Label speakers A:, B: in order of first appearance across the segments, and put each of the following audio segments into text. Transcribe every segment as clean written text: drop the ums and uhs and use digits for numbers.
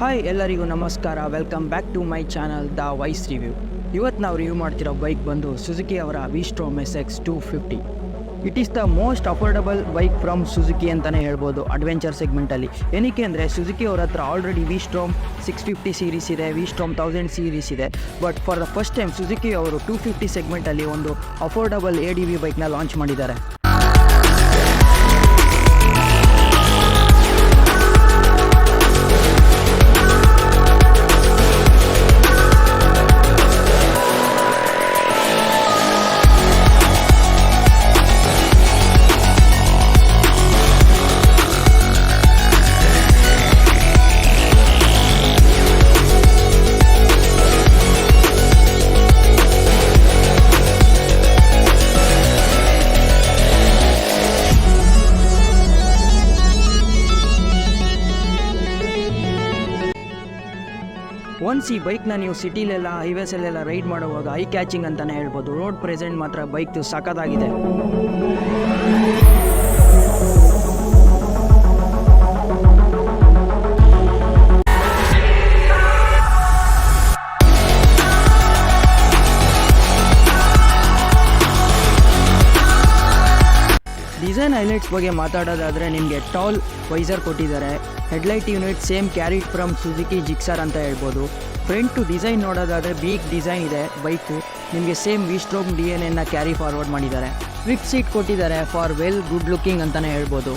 A: Hi ಎಲ್ಲರಿಗೂ ನಮಸ್ಕಾರ. Welcome back to my channel the voice review. ಇವತ್ತು ನಾವು ರಿವ್ಯೂ ಮಾಡ್ತಿರೋ ಬೈಕ್ ಬಂದು ಸುಜುಕಿ ಅವರ V-Strom SX 250. It is the most affordable bike from Suzuki ಅಂತಲೇ ಹೇಳ್ಬೋದು ಅಡ್ವೆಂಚರ್ ಸೆಗ್ಮೆಂಟಲ್ಲಿ. ಏನಕ್ಕೆ ಅಂದರೆ ಸುಜುಕಿ ಅವ್ರ ಹತ್ರ ಆಲ್ರೆಡಿ V-Strom 650 ಸೀರೀಸ್ ಇದೆ, V-Strom 1000 ಸೀರೀಸ್ ಇದೆ. But for the first time Suzuki ಅವರು 250 ಸೆಗ್ಮೆಂಟಲ್ಲಿ ಒಂದು ಅಫೋರ್ಡಬಲ್ ADV ಬೈಕ್ನ ಲಾಂಚ್ ಮಾಡಿದ್ದಾರೆ. ಒನ್ಸ್ ಈ ಬೈಕ್ನ ನೀವು ಸಿಟಿಲೆಲ್ಲ ಹೈವೇಸಲ್ಲೆಲ್ಲ ರೈಡ್ ಮಾಡುವಾಗ ಐ ಕ್ಯಾಚಿಂಗ್ ಅಂತಲೇ ಹೇಳ್ಬೋದು. ರೋಡ್ ಪ್ರೆಸೆಂಟ್ ಮಾತ್ರ ಬೈಕ್ದು ಸಖತ್ತಾಗಿದೆ. ಡಿಸೈನ್ ಹೈಲೈಟ್ಸ್ ಬಗ್ಗೆ ಮಾತಾಡೋದಾದರೆ ನಿಮಗೆ ಟಾಲ್ ವೈಸರ್ ಕೊಟ್ಟಿದ್ದಾರೆ. Headlight unit same carried from Suzuki Gixxer ಅಂತ ಹೇಳ್ಬೋದು. ಫ್ರಂಟ್ ಟು ಡಿಸೈನ್ ನೋಡೋದಾದರೆ ಬಿಗ್ ಡಿಸೈನ್ ಇದೆ ಬೈಕು. ನಿಮಗೆ same V-Strom DNA carry forward ಮಾಡಿದ್ದಾರೆ. ಸ್ವಿಫ್ಟ್ ಸೀಟ್ ಕೊಟ್ಟಿದ್ದಾರೆ ಫಾರ್ ವೆಲ್ ಗುಡ್ ಲುಕಿಂಗ್ ಅಂತಲೇ ಹೇಳ್ಬೋದು.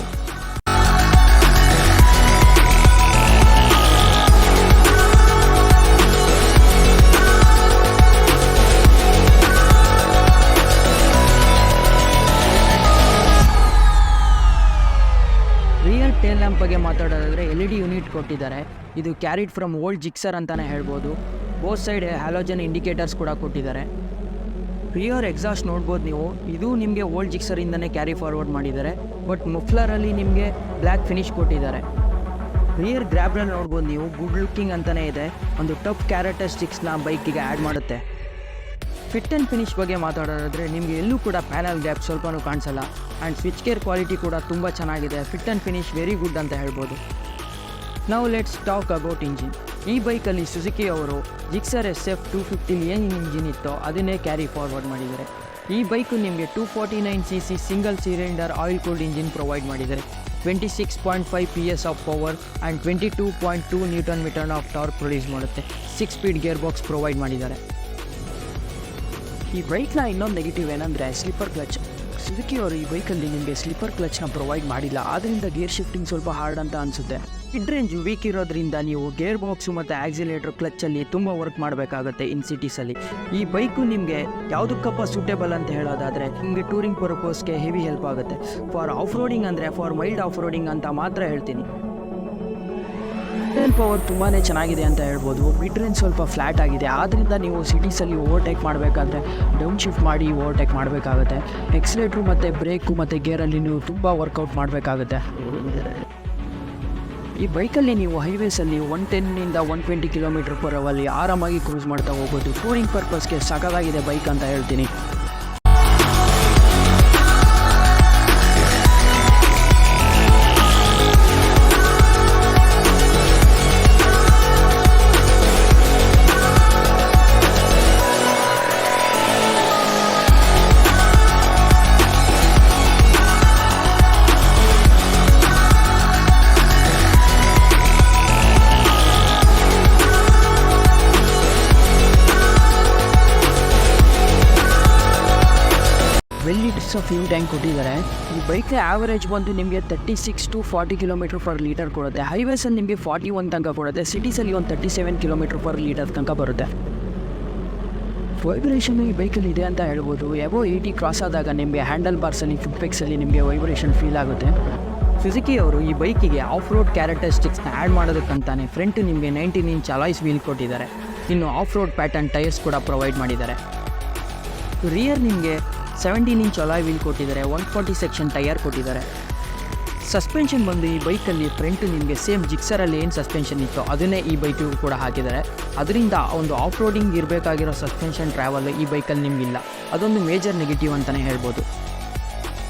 A: ರಿಯರ್ ಟೇಲ್ ಲ್ಯಾಂಪ್ ಬಗ್ಗೆ ಮಾತಾಡೋದಾದರೆ LED ಯೂನಿಟ್ ಕೊಟ್ಟಿದ್ದಾರೆ. ಇದು ಕ್ಯಾರಿಡ್ ಫ್ರಮ್ ಓಲ್ಡ್ ಜಿಕ್ಸರ್ ಅಂತಲೇ ಹೇಳ್ಬೋದು. ಬೋತ್ ಸೈಡ್ ಹ್ಯಾಲೋಜನ್ ಇಂಡಿಕೇಟರ್ಸ್ ಕೂಡ ಕೊಟ್ಟಿದ್ದಾರೆ. ರಿಯರ್ ಎಕ್ಸಾಸ್ಟ್ ನೋಡ್ಬೋದು ನೀವು, ಇದು ನಿಮಗೆ ಓಲ್ಡ್ ಜಿಕ್ಸರಿಂದನೇ ಕ್ಯಾರಿ ಫಾರ್ವರ್ಡ್ ಮಾಡಿದ್ದಾರೆ. ಬಟ್ ಮುಫ್ಲರಲ್ಲಿ ನಿಮಗೆ ಬ್ಲ್ಯಾಕ್ ಫಿನಿಶ್ ಕೊಟ್ಟಿದ್ದಾರೆ. ರಿಯರ್ ಗ್ರ್ಯಾಬ್ರಲ್ಲಿ ನೋಡ್ಬೋದು ನೀವು, ಗುಡ್ ಲುಕ್ಕಿಂಗ್ ಅಂತಲೇ ಇದೆ. ಒಂದು ಟಫ್ ಕ್ಯಾರೆಕ್ಟರಿಸ್ಟಿಕ್ಸ್ನ ಬೈಕಿಗೆ ಆ್ಯಡ್ ಮಾಡುತ್ತೆ. ಫಿಟ್ ಆ್ಯಂಡ್ ಫಿನಿಶ್ ಬಗ್ಗೆ ಮಾತಾಡೋದಾದರೆ ನಿಮಗೆ ಎಲ್ಲೂ ಕೂಡ ಪ್ಯಾನಲ್ ಗ್ಯಾಪ್ ಸ್ವಲ್ಪನೂ ಕಾಣಿಸಲ್ಲ. ಆ್ಯಂಡ್ ಸ್ವಿಚ್ ಗೇರ್ ಕ್ವಾಲಿಟಿ ಕೂಡ ತುಂಬ ಚೆನ್ನಾಗಿದೆ. Fit and finish very good ಅಂತ ಹೇಳ್ಬೋದು. ನಾವು ಲೆಟ್ಸ್ ಟಾಕ್ ಅಬೌಟ್ ಇಂಜಿನ್. ಈ ಬೈಕಲ್ಲಿ ಸುಜುಕಿ ಅವರು ಜಿಕ್ಸರ್ SF 250 ಏನು ಇಂಜಿನ್ ಇತ್ತೋ ಅದನ್ನೇ ಕ್ಯಾರಿ ಫಾರ್ವರ್ಡ್ ಮಾಡಿದ್ದಾರೆ. ಈ ಬೈಕು ನಿಮಗೆ 249cc single cylinder oil cooled engine provide ಮಾಡಿದ್ದಾರೆ. 26.5 PS of power and 22.2 Nm of torque produce ಮಾಡುತ್ತೆ. 6 ಸ್ಪೀಡ್ ಗೇರ್ ಬಾಕ್ಸ್ ಪ್ರೊವೈಡ್ ಮಾಡಿದ್ದಾರೆ. ಈ ಬೈಕ್ನ ಇನ್ನೊಂದು ನೆಗೆಟಿವ್ ಏನಂದರೆ ಸ್ಲಿಪ್ಪರ್ ಕ್ಲಚ್. ಸುಜುಕಿ ಅವರು ಈ ಬೈಕಲ್ಲಿ ನಿಮಗೆ ಸ್ಲಿಪ್ಪರ್ ಕ್ಲಚ್ನ ಪ್ರೊವೈಡ್ ಮಾಡಿಲ್ಲ. ಆದ್ದರಿಂದ ಗೇರ್ ಶಿಫ್ಟಿಂಗ್ ಸ್ವಲ್ಪ ಹಾರ್ಡ್ ಅಂತ ಅನಿಸುತ್ತೆ. ಮಿಡ್ ರೇಂಜ್ ವೀಕ್ ಇರೋದ್ರಿಂದ ನೀವು ಗೇರ್ ಬಾಕ್ಸು ಮತ್ತು ಆಕ್ಸಿಲೇಟರ್ ಕ್ಲಚ್ಚಲ್ಲಿ ತುಂಬ ವರ್ಕ್ ಮಾಡಬೇಕಾಗುತ್ತೆ ಇನ್ ಸಿಟೀಸಲ್ಲಿ. ಈ ಬೈಕು ನಿಮಗೆ ಯಾವುದಕ್ಕಪ್ಪ ಸೂಟೇಬಲ್ ಅಂತ ಹೇಳೋದಾದರೆ ನಿಮಗೆ ಟೂರಿಂಗ್ ಪರ್ಪಸ್ಗೆ ಹೆವಿ ಹೆಲ್ಪ್ ಆಗುತ್ತೆ. ಫಾರ್ ಆಫ್ ರೋಡಿಂಗ್ ಅಂದರೆ ಫಾರ್ ಮೈಲ್ಡ್ ಆಫ್ ರೋಡಿಂಗ್ ಅಂತ ಮಾತ್ರ ಹೇಳ್ತೀನಿ. ಇಂಟರ್ನಲ್ ಪವರ್ ತುಂಬಾ ಚೆನ್ನಾಗಿದೆ ಅಂತ ಹೇಳ್ಬೋದು. ಮಿಡ್ ರೇಂಜ್ ಸ್ವಲ್ಪ ಫ್ಲ್ಯಾಟ್ ಆಗಿದೆ, ಆದ್ದರಿಂದ ನೀವು ಸಿಟೀಸಲ್ಲಿ ಓವರ್ಟೇಕ್ ಮಾಡಬೇಕಾದ್ರೆ ಡೌನ್ ಶಿಫ್ಟ್ ಮಾಡಿ ಓವರ್ಟೇಕ್ ಮಾಡಬೇಕಾಗುತ್ತೆ. ಎಕ್ಸಲೇಟ್ರು ಮತ್ತು ಬ್ರೇಕು ಮತ್ತು ಗೇರಲ್ಲಿ ನೀವು ತುಂಬ ವರ್ಕೌಟ್ ಮಾಡಬೇಕಾಗುತ್ತೆ. ಈ ಬೈಕಲ್ಲಿ ನೀವು ಹೈವೇಸಲ್ಲಿ 110ನಿಂದ 120 km/h ಆರಾಮಾಗಿ ಕ್ರೂಸ್ ಮಾಡ್ತಾ ಹೋಗ್ಬೋದು. ಟೂರಿಂಗ್ ಪರ್ಪಸ್ಗೆ ಸಖತ್ತಾಗಿದೆ ಬೈಕ್ ಅಂತ ಹೇಳ್ತೀನಿ. ಫ್ಯೂಲ್ ಟ್ಯಾಂಕ್ ಕೊಟ್ಟಿದ್ದಾರೆ. ಈ ಬೈಕ್ಗೆ ಆವರೇಜ್ ಬಂದು ನಿಮಗೆ 36 to 40 km/l ಕೊಡುತ್ತೆ. ಹೈವೇಸಲ್ಲಿ ನಿಮಗೆ 41 ತನಕ ಕೊಡುತ್ತೆ. ಸಿಟೀಸಲ್ಲಿ ಒಂದು 37 km/l ತನಕ ಬರುತ್ತೆ. ವೈಬ್ರೇಷನ್ ಈ ಬೈಕಲ್ಲಿ ಇದೆ ಅಂತ ಹೇಳ್ಬೋದು. ಎಬೋ 80 ಕ್ರಾಸ್ ಆದಾಗ ನಿಮಗೆ ಹ್ಯಾಂಡಲ್ ಬಾರ್ಸಲ್ಲಿ ಫುಟ್ಪೆಕ್ಸಲ್ಲಿ ನಿಮಗೆ ವೈಬ್ರೇಷನ್ ಫೀಲ್ ಆಗುತ್ತೆ. ಸುಜುಕಿ ಅವರು ಈ ಬೈಕಿಗೆ ಆಫ್ ರೋಡ್ ಕ್ಯಾರೆಕ್ಟರಿಸ್ಟಿಕ್ಸ್ನ ಆ್ಯಡ್ ಮಾಡೋದಕ್ಕಂತಾನೆ ಫ್ರಂಟ್ ನಿಮಗೆ 19 ಇಂಚ್ ಅಲಾಯ್ಸ್ ವೀಲ್ ಕೊಟ್ಟಿದ್ದಾರೆ. ಇನ್ನು ಆಫ್ ರೋಡ್ ಪ್ಯಾಟರ್ನ್ ಟೈರ್ಸ್ ಕೂಡ ಪ್ರೊವೈಡ್ ಮಾಡಿದ್ದಾರೆ. ರಿಯರ್ ನಿಮಗೆ 17 ಇಂಚ್ ಅಲಾಯ್ ವೀಲ್ ಕೊಟ್ಟಿದ್ದಾರೆ. 140 ಸೆಕ್ಷನ್ ಟೈರ್ ಕೊಟ್ಟಿದ್ದಾರೆ. ಸಸ್ಪೆನ್ಷನ್ ಬಂದು ಈ ಬೈಕಲ್ಲಿ ಫ್ರಂಟ್ ನಿಮಗೆ ಸೇಮ್ ಜಿಕ್ಸರಲ್ಲಿ ಏನು ಸಸ್ಪೆನ್ಷನ್ ಇತ್ತು ಅದನ್ನೇ ಈ ಬೈಕಿಗೂ ಕೂಡ ಹಾಕಿದ್ದಾರೆ. ಅದರಿಂದ ಒಂದು ಆಫ್ ರೋಡಿಂಗ್ ಇರಬೇಕಾಗಿರೋ ಸಸ್ಪೆನ್ಷನ್ ಟ್ರಾವೆಲ್ ಈ ಬೈಕಲ್ಲಿ ನಿಮಗಿಲ್ಲ. ಅದೊಂದು ಮೇಜರ್ ನೆಗೆಟಿವ್ ಅಂತಲೇ ಹೇಳ್ಬೋದು.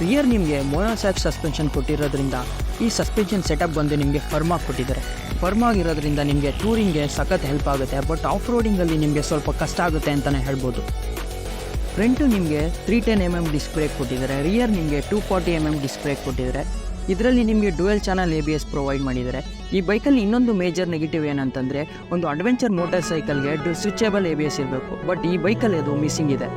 A: ರಿಯರ್ ನಿಮಗೆ ಮೊನೋಶಾಕ್ ಸಸ್ಪೆನ್ಷನ್ ಕೊಟ್ಟಿರೋದ್ರಿಂದ ಈ ಸಸ್ಪೆನ್ಷನ್ ಸೆಟಪ್ ಬಂದು ನಿಮಗೆ ಫರ್ಮಾಗಿ ಕೊಟ್ಟಿದ್ದಾರೆ. ಫರ್ಮಾಗಿರೋದ್ರಿಂದ ನಿಮಗೆ ಟೂರಿಂಗ್ಗೆ ಸಖತ್ ಹೆಲ್ಪ್ ಆಗುತ್ತೆ, ಬಟ್ ಆಫ್ ರೋಡಿಂಗಲ್ಲಿ ನಿಮಗೆ ಸ್ವಲ್ಪ ಕಷ್ಟ ಆಗುತ್ತೆ ಅಂತಲೇ ಹೇಳ್ಬೋದು. ಫ್ರಂಟು ನಿಮಗೆ 310mm ಡಿಸ್ಕ್ ಬ್ರೇಕ್ ಕೊಟ್ಟಿದ್ದಾರೆ, ರಿಯರ್ ನಿಮಗೆ 240mm ಡಿಸ್ಕ್ ಬ್ರೇಕ್ ಕೊಟ್ಟಿದ್ದಾರೆ. ಇದರಲ್ಲಿ ನಿಮಗೆ ಡ್ಯುಯಲ್ ಚಾನಲ್ ABS ಪ್ರೊವೈಡ್ ಮಾಡಿದ್ದಾರೆ. ಈ ಬೈಕಲ್ಲಿ ಇನ್ನೊಂದು ಮೇಜರ್ ನೆಗೆಟಿವ್ ಏನಂತಂದರೆ, ಒಂದು ಅಡ್ವೆಂಚರ್ ಮೋಟರ್ ಸೈಕಲ್ಗೆ ಸ್ವಿಚೇಬಲ್ ABS ಇರಬೇಕು, ಬಟ್ ಈ ಬೈಕಲ್ಲಿ ಅದು ಮಿಸ್ಸಿಂಗ್ ಇದೆ.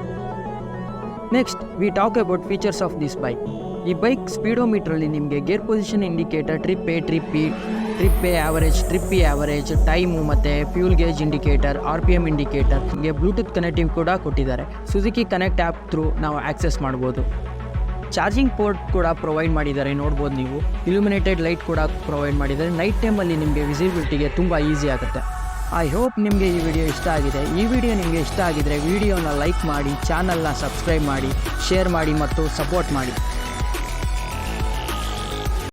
A: Next we talk about features of this bike. ಈ ಬೈಕ್ ಸ್ಪೀಡೋಮೀಟ್ರಲ್ಲಿ ನಿಮಗೆ gear position indicator, trip A average, time ಮತ್ತು fuel gauge indicator, RPM indicator, ನಿಮಗೆ ಬ್ಲೂಟೂತ್ ಕನೆಕ್ಟಿವ್ ಕೂಡ ಕೊಟ್ಟಿದ್ದಾರೆ. ಸುಜುಕಿ ಕನೆಕ್ಟ್ ಆ್ಯಪ್ ಥ್ರೂ ನಾವು ಆಕ್ಸೆಸ್ ಮಾಡ್ಬೋದು. ಚಾರ್ಜಿಂಗ್ ಪೋರ್ಟ್ ಕೂಡ ಪ್ರೊವೈಡ್ ಮಾಡಿದ್ದಾರೆ, ನೋಡ್ಬೋದು ನೀವು. ಇಲ್ಯುಮಿನೇಟೆಡ್ ಲೈಟ್ ಕೂಡ ಪ್ರೊವೈಡ್ ಮಾಡಿದ್ದಾರೆ. ನೈಟ್ ಟೈಮಲ್ಲಿ ನಿಮಗೆ ವಿಸಿಬಿಲಿಟಿಗೆ ತುಂಬ ಈಸಿ ಆಗುತ್ತೆ. ಐ ಹೋಪ್ ನಿಮಗೆ ಈ ವಿಡಿಯೋ ಇಷ್ಟ ಆಗಿದೆ. ಈ ವಿಡಿಯೋ ನಿಮಗೆ ಇಷ್ಟ ಆಗಿದರೆ ವಿಡಿಯೋನ ಲೈಕ್ ಮಾಡಿ, ಚಾನಲ್ನ ಸಬ್ಸ್ಕ್ರೈಬ್ ಮಾಡಿ, ಶೇರ್ ಮಾಡಿ ಮತ್ತು ಸಪೋರ್ಟ್ ಮಾಡಿ.